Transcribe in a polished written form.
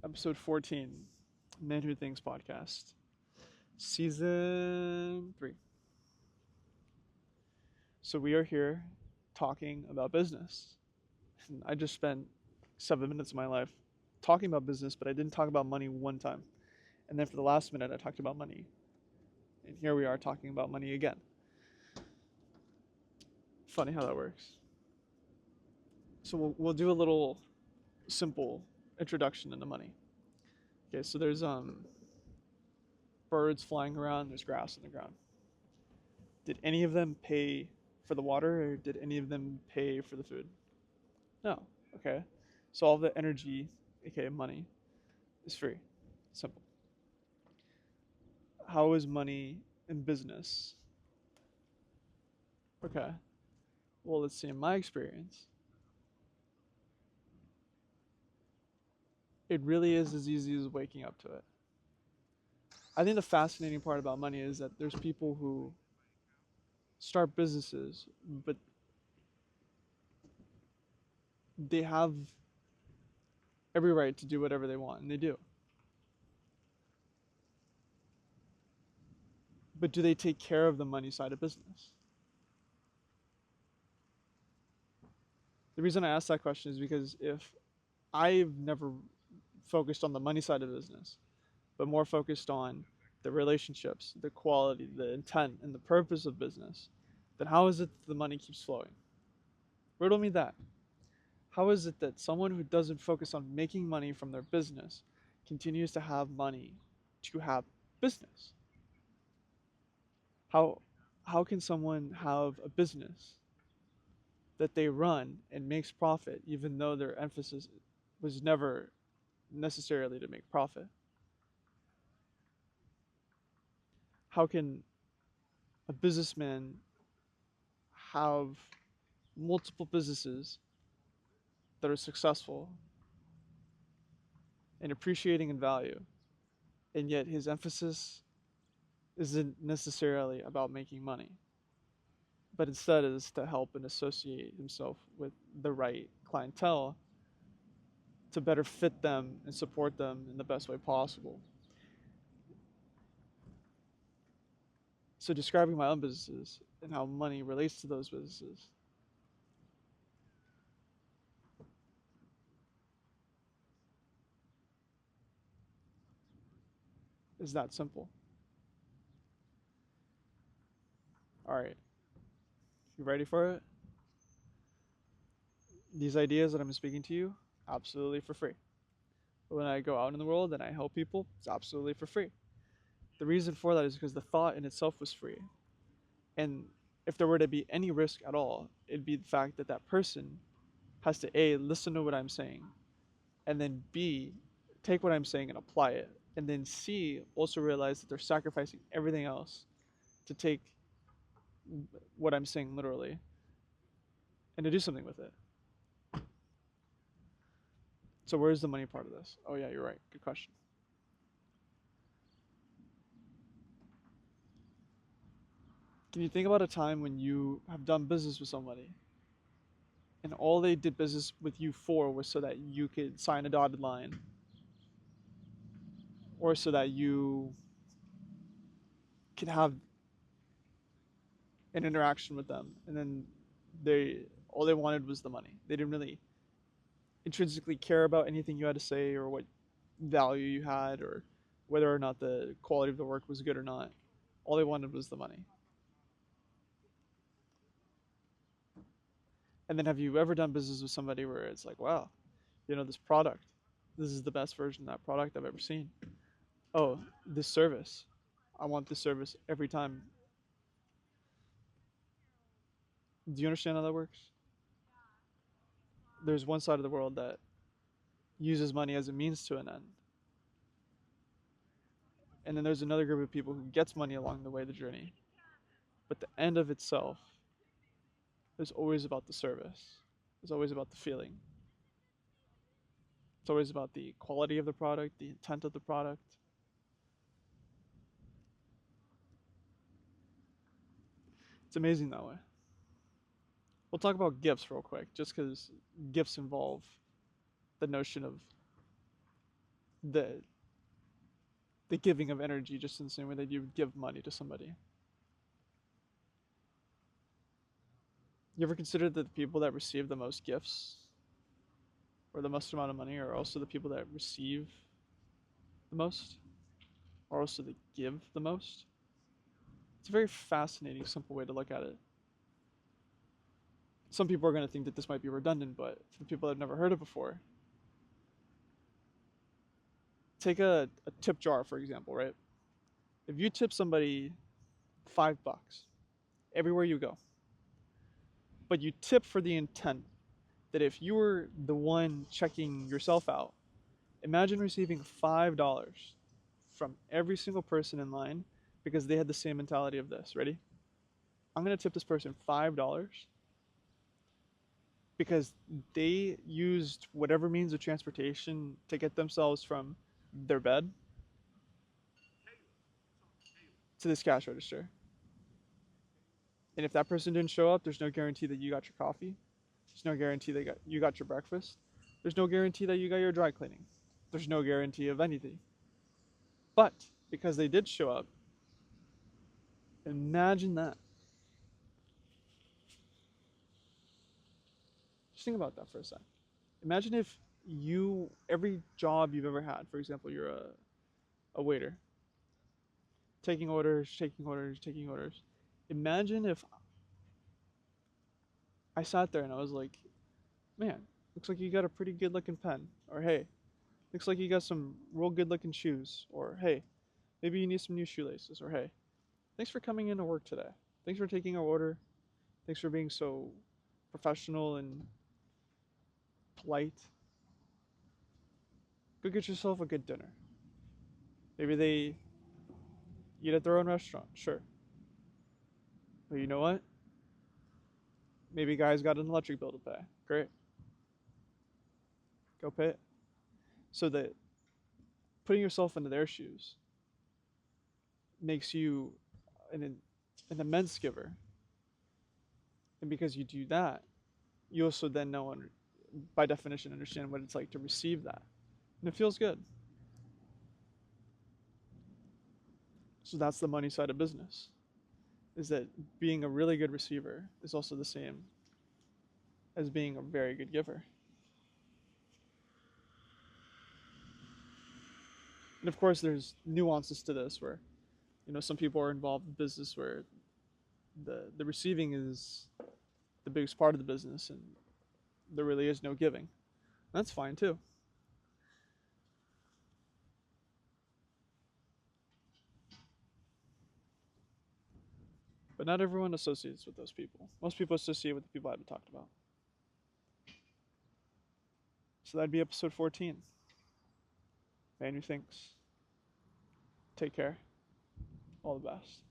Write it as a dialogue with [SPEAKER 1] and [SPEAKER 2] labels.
[SPEAKER 1] Episode 14, Man Who Thinks podcast, season 3. So we are here talking about business. And I just spent 7 minutes of my life talking about business, but I didn't talk about money one time. And then for the last minute, I talked about money. And here we are talking about money again. Funny how that works. So we'll do a little simple introduction into money. Okay, so there's birds flying around, there's grass on the ground. Did any of them pay for the water or did any of them pay for the food? No. Okay. So all the energy, aka money, is free. Simple. How is money in business? Okay. Well, let's see. In my experience, it really is as easy as waking up to it. I think the fascinating part about money is that there's people who start businesses, but they have every right to do whatever they want, and they do. But do they take care of the money side of business? The reason I ask that question is because if I've never focused on the money side of business, but more focused on the relationships, the quality, the intent, and the purpose of business, then how is it that the money keeps flowing? Riddle me that. How is it that someone who doesn't focus on making money from their business continues to have money to have business? How how can someone have a business that they run and makes profit even though their emphasis was never necessarily to make profit? How can a businessman have multiple businesses that are successful and appreciating in value, and yet his emphasis isn't necessarily about making money, but instead is to help and associate himself with the right clientele to better fit them and support them in the best way possible. So, describing my own businesses and how money relates to those businesses is that simple. All right, you ready for it? These ideas that I'm speaking to you, absolutely for free. When I go out in the world and I help people, it's absolutely for free. The reason for that is because the thought in itself was free. And if there were to be any risk at all, it'd be the fact that that person has to A, listen to what I'm saying, and then B, take what I'm saying and apply it. And then C, also realize that they're sacrificing everything else to take what I'm saying literally and to do something with it. So, where's the money part of this? Oh, yeah, you're right. Good question. Can you think about a time when you have done business with somebody and all they did business with you for was so that you could sign a dotted line or so that you could have an interaction with them and then they all they wanted was the money. They didn't really intrinsically care about anything you had to say or what value you had or whether or not the quality of the work was good or not. All they wanted was the money. And then have you ever done business with somebody where it's like, wow, this product, this is the best version of that product I've ever seen. Oh, this service, I want this service every time. Do you understand how that works? There's one side of the world that uses money as a means to an end. And then there's another group of people who gets money along the way of the journey. But the end of itself is always about the service. It's always about the feeling. It's always about the quality of the product, the intent of the product. It's amazing that way. We'll talk about gifts real quick, just because gifts involve the notion of the the giving of energy just in the same way that you would give money to somebody. You ever consider that the people that receive the most gifts or the most amount of money are also the people that receive the most, or also that give the most? It's a very fascinating, simple way to look at it. Some people are going to think that this might be redundant, but for people that have never heard it before, take a tip jar, for example, right? If you tip somebody $5 everywhere you go, but you tip for the intent that if you were the one checking yourself out, imagine receiving $5 from every single person in line because they had the same mentality of this. Ready? I'm going to tip this person $5 because they used whatever means of transportation to get themselves from their bed to this cash register. And if that person didn't show up, there's no guarantee that you got your coffee. There's no guarantee that you got your breakfast. There's no guarantee that you got your dry cleaning. There's no guarantee of anything. But because they did show up, imagine that. Just think about that for a second. Imagine if every job you've ever had, for example, you're a waiter, taking orders, taking orders, taking orders. Imagine if I sat there and I was like, man, looks like you got a pretty good looking pen. Or hey, looks like you got some real good looking shoes. Or hey, maybe you need some new shoelaces. Or hey, thanks for coming in to work today. Thanks for taking our order. Thanks for being so professional and polite. Go get yourself a good dinner. Maybe they eat at their own restaurant, sure. But you know what? Maybe guys got an electric bill to pay. Great. Go pay it. So that putting yourself into their shoes makes you an immense giver. And because you do that, you also then know, by definition, understand what it's like to receive that. And it feels good. So that's the money side of business. Is that being a really good receiver is also the same as being a very good giver. And of course, there's nuances to this where, some people are involved in business where the receiving is the biggest part of the business and there really is no giving. That's fine too. But not everyone associates with those people. Most people associate with the people I haven't talked about. So that'd be episode 14. Man who thinks. Take care. All the best.